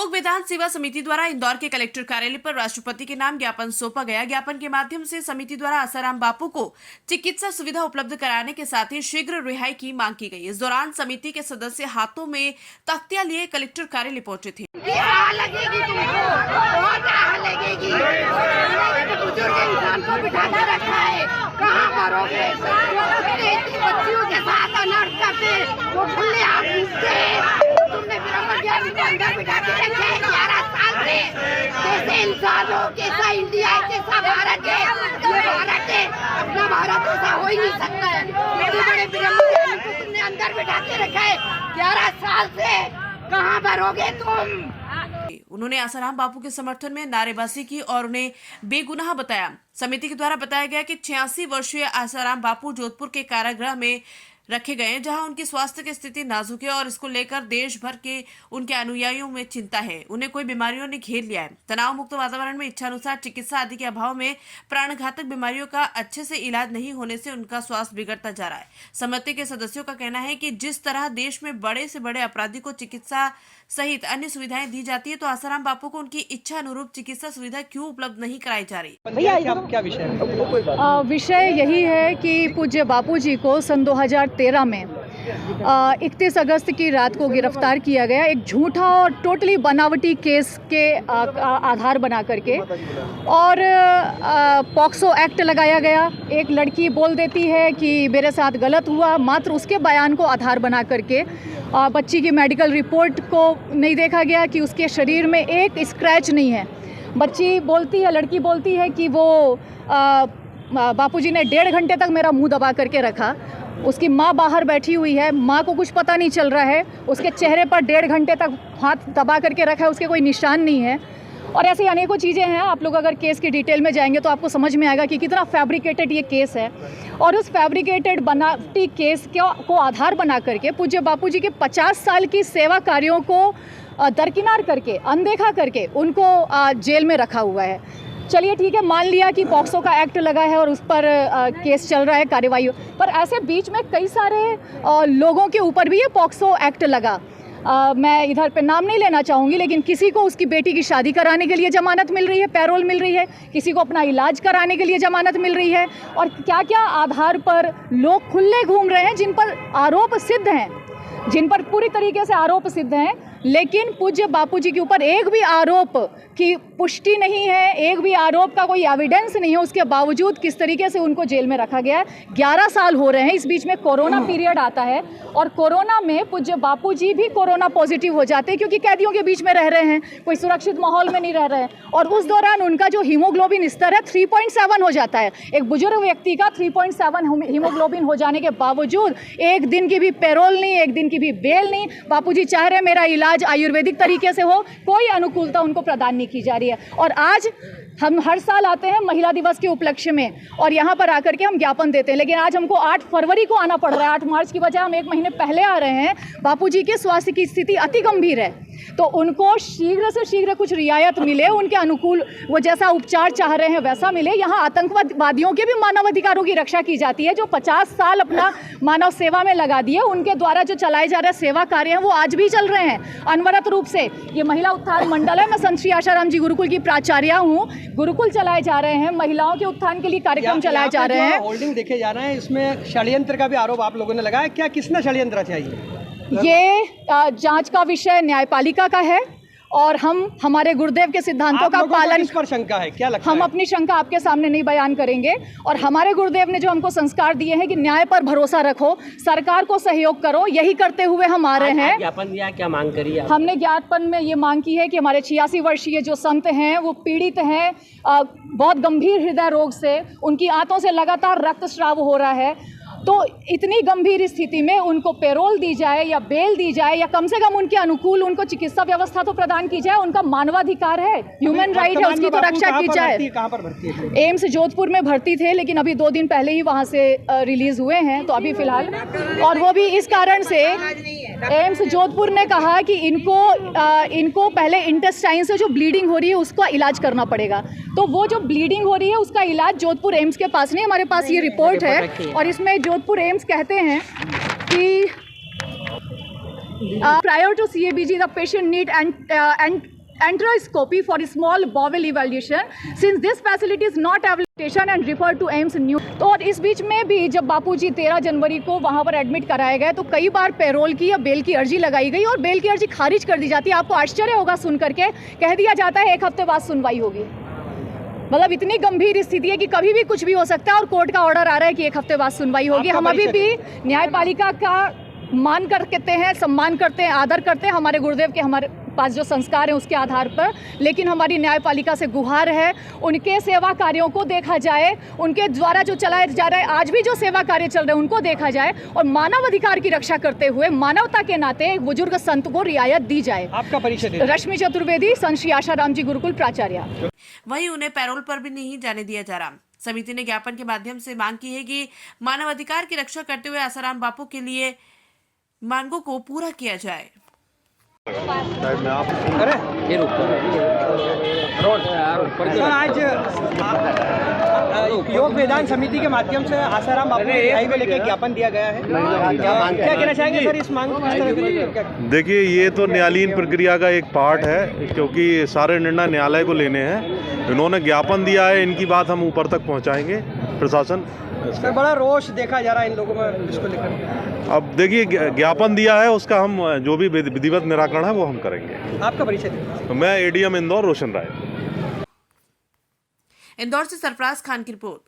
लोक विधान सेवा समिति द्वारा इंदौर के कलेक्टर कार्यालय पर राष्ट्रपति के नाम ज्ञापन सौंपा गया। ज्ञापन के माध्यम से समिति द्वारा आसाराम बापू को चिकित्सा सुविधा उपलब्ध कराने के साथ ही शीघ्र रिहाई की मांग की गई। इस दौरान समिति के सदस्य हाथों में तख्तियां लिए कलेक्टर कार्यालय पहुंचे थे। इंसानों कैसा इंडिया है, कैसा भारत है, ये भारत है, अपना भारत ऐसा हो ही नहीं सकता है। इतने बड़े ब्रह्मज्ञानी को तुमने अंदर बिठा के रखा है 11 साल से, कहाँ भरोगे तुम? उन्होंने आसाराम बापू के समर्थन में नारेबाजी की और उन्हें बेगुनाह बताया। समिति के द्वारा बताया गया कि 86 वर्षीय आसाराम बापू जोधपुर के कारागृह में रखे गए हैं, जहां उनकी स्वास्थ्य की स्थिति नाजुक है और इसको लेकर देश भर के उनके अनुयायियों में चिंता है। उन्हें कोई बीमारियों ने घेर लिया है। तनाव मुक्त वातावरण में इच्छानुसार चिकित्सा आदि के अभाव में प्राणघातक बीमारियों का अच्छे से इलाज नहीं होने से उनका स्वास्थ्य बिगड़ता जा रहा है। समिति के सदस्यों का कहना है कि जिस तरह देश में बड़े से बड़े अपराधी को चिकित्सा सहित अन्य सुविधाएं दी जाती है, तो आसाराम बापू को उनकी इच्छा अनुरूप चिकित्सा सुविधा क्यों उपलब्ध नहीं कराई जा रही? भैया क्या विषय है? विषय यही है कि पूज्य बापू जी को सन 2013 में 31 अगस्त की रात को गिरफ्तार किया गया, एक झूठा और टोटली बनावटी केस के आधार बना करके, और पॉक्सो एक्ट लगाया गया। एक लड़की बोल देती है कि मेरे साथ गलत हुआ, मात्र उसके बयान को आधार बना करके बच्ची की मेडिकल रिपोर्ट को नहीं देखा गया कि उसके शरीर में एक स्क्रैच नहीं है। बच्ची बोलती है, लड़की बोलती है कि वो बापूजी ने 1.5 घंटे तक मेरा मुंह दबा करके रखा। उसकी माँ बाहर बैठी हुई है, माँ को कुछ पता नहीं चल रहा है, उसके चेहरे पर 1.5 घंटे तक हाथ दबा करके रखा है, उसके कोई निशान नहीं है। और ऐसी अनेकों चीज़ें हैं। आप लोग अगर केस की डिटेल में जाएंगे तो आपको समझ में आएगा कि कितना फैब्रिकेटेड ये केस है। और उस फैब्रिकेटेड बनावटी केस को आधार बना करके पूज्य बापूजी के 50 साल की सेवा कार्यों को दरकिनार करके, अनदेखा करके उनको जेल में रखा हुआ है। चलिए ठीक है, मान लिया कि पॉक्सो का एक्ट लगा है और उस पर केस चल रहा है, कार्यवाही, पर ऐसे बीच में कई सारे लोगों के ऊपर भी ये पॉक्सो एक्ट लगा। मैं इधर पे नाम नहीं लेना चाहूँगी, लेकिन किसी को उसकी बेटी की शादी कराने के लिए जमानत मिल रही है, पैरोल मिल रही है, किसी को अपना इलाज कराने के लिए जमानत मिल रही है, और क्या क्या आधार पर लोग खुले घूम रहे हैं जिन पर आरोप सिद्ध हैं, जिन पर पूरी तरीके से आरोप सिद्ध हैं, लेकिन पूज्य बापूजी के ऊपर एक भी आरोप की पुष्टि नहीं है, एक भी आरोप का कोई एविडेंस नहीं है। उसके बावजूद किस तरीके से उनको जेल में रखा गया है। 11 साल हो रहे हैं, इस बीच में कोरोना पीरियड आता है और कोरोना में पूज्य बापूजी भी कोरोना पॉजिटिव हो जाते हैं, क्योंकि कैदियों के बीच में रह रहे हैं, कोई सुरक्षित माहौल में नहीं रह रहे हैं, और उस दौरान उनका जो हीमोग्लोबिन स्तर है 3.7 हो जाता है। एक बुजुर्ग व्यक्ति का 3.7 हीमोग्लोबिन हो जाने के बावजूद एक दिन की भी पैरोल नहीं, एक दिन की भी बेल नहीं। बापूजी चाह रहे मेरा इलाज आयुर्वेदिक तरीके से हो, कोई अनुकूलता उनको प्रदान नहीं की जा रही है। और आज हम हर साल आते हैं महिला दिवस के उपलक्ष्य में और यहाँ पर आकर के हम ज्ञापन देते हैं, लेकिन आज हमको 8 फरवरी को आना पड़ रहा है। 8 मार्च की बजाय हम 1 महीने पहले आ रहे हैं। बापूजी के स्वास्थ्य की स्थिति अति गंभीर है, तो उनको शीघ्र से शीघ्र कुछ रियायत मिले, उनके अनुकूल वो जैसा उपचार चाह रहे हैं वैसा मिले। यहाँ आतंकवादियों के भी मानव अधिकारों की रक्षा की जाती है, जो 50 साल अपना मानव सेवा में लगा दिए, उनके द्वारा जो चलाए जा रहे सेवा कार्य हैं वो आज भी चल रहे हैं अनवरत रूप से। ये महिला उत्थान मंडल है, मैं संत श्री आशाराम जी गुरुकुल की प्राचार्या हूँ। गुरुकुल चलाए जा रहे हैं, महिलाओं के उत्थान के लिए कार्यक्रम चलाए जा रहे हैं। होल्डिंग देखे जा रहे हैं, इसमें षड्यंत्र का भी आरोप आप लोगों ने लगाया, क्या किसने षड्यंत्र चाहिए? ये जांच का विषय न्यायपालिका का है और हम हमारे गुरुदेव के सिद्धांतों का पालन। इस पर शंका है, क्या लगता है? हम अपनी शंका आपके सामने नहीं बयान करेंगे, और हमारे गुरुदेव ने जो हमको संस्कार दिए हैं कि न्याय पर भरोसा रखो, सरकार को सहयोग करो, यही करते हुए हम आ रहे हैं। ज्ञापन दिया, क्या मांग करी है? हमने ज्ञापन में ये मांग की है कि हमारे 86 वर्षीय जो संत हैं वो पीड़ित हैं बहुत गंभीर हृदय रोग से, उनकी आंतों से लगातार रक्तस्राव हो रहा है। तो इतनी गंभीर स्थिति में उनको पैरोल दी जाए या बेल दी जाए, या कम से कम उनके अनुकूल उनको चिकित्सा व्यवस्था तो प्रदान की जाए। उनका मानवाधिकार है, ह्यूमन राइट है, उसकी तो रक्षा की जाए। कहाँ पर भर्ती है? एम्स जोधपुर में भर्ती थे, लेकिन अभी 2 दिन पहले ही वहाँ से रिलीज हुए हैं, तो अभी फिलहाल, और वो भी इस कारण से एम्स जोधपुर ने कहा कि इनको पहले इंटेस्टाइन से जो ब्लीडिंग हो रही है उसका इलाज करना पड़ेगा। तो वो जो ब्लीडिंग हो रही है उसका इलाज जोधपुर एम्स के पास नहीं, हमारे पास ये रिपोर्ट है, और इसमें जोधपुर एम्स कहते हैं कि prior to CABG the patient need enteroscopy for small bowel evaluation since this facility is not available and referred to AIIMS new. तो और इस बीच में भी जब बापूजी 13 जनवरी को वहाँ पर एडमिट कराए गए तो कई बार पैरोल की या बेल की अर्जी लगाई गई और बेल की अर्जी खारिज कर दी जाती है। आपको आश्चर्य होगा सुन करके, कह दिया जाता है 1 हफ्ते बाद सुनवाई होगी। मतलब इतनी गंभीर स्थिति है कि कभी भी कुछ भी हो सकता है और कोर्ट का ऑर्डर आ रहा है कि 1 हफ्ते बाद सुनवाई होगी। हम अभी भी न्यायपालिका का मान करते हैं, सम्मान करते हैं, आदर करते हैं हमारे गुरुदेव के हमारे पास जो संस्कार हैं उसके आधार पर, लेकिन हमारी न्यायपालिका से गुहार है उनके सेवा कार्यों को देखा जाए, उनके द्वारा जो चलाए जा रहा है आज भी जो सेवा कार्य चल रहे हैं उनको देखा जाए और मानव अधिकार की रक्षा करते हुए मानवता के नाते एक बुजुर्ग संत को रियायत दी जाए। आपका परिचय दीजिए। रश्मि चतुर्वेदी, संत श्री आशाराम जी गुरुकुल प्राचार्य। वहीं उन्हें पैरोल पर भी नहीं जाने दिया जा रहा। समिति ने ज्ञापन के माध्यम से मांग की है कि मानव अधिकार की रक्षा करते हुए आसाराम बापू के लिए मांगों को पूरा किया जाए। सर आज योग वेदांत समिति के माध्यम से आसाराम बापू की रिहाई को लेकर ज्ञापन दिया गया है, क्या कहना चाहेंगे सर इस मांग को? देखिए, ये तो न्यायालयीन प्रक्रिया का एक पार्ट है क्योंकि सारे निर्णय न्यायालय को लेने हैं। इन्होंने ज्ञापन दिया है, इनकी बात हम ऊपर तक पहुंचाएंगे प्रशासन। सर बड़ा रोष देखा जा रहा है इन लोगों में इसको लेकर। अब देखिए, ज्ञापन दिया है उसका हम जो भी विधिवत निराकरण है वो हम करेंगे। आपका परिचय दीजिए। तो मैं एडीएम इंदौर रोशन राय। इंदौर से सरफराज खान की रिपोर्ट।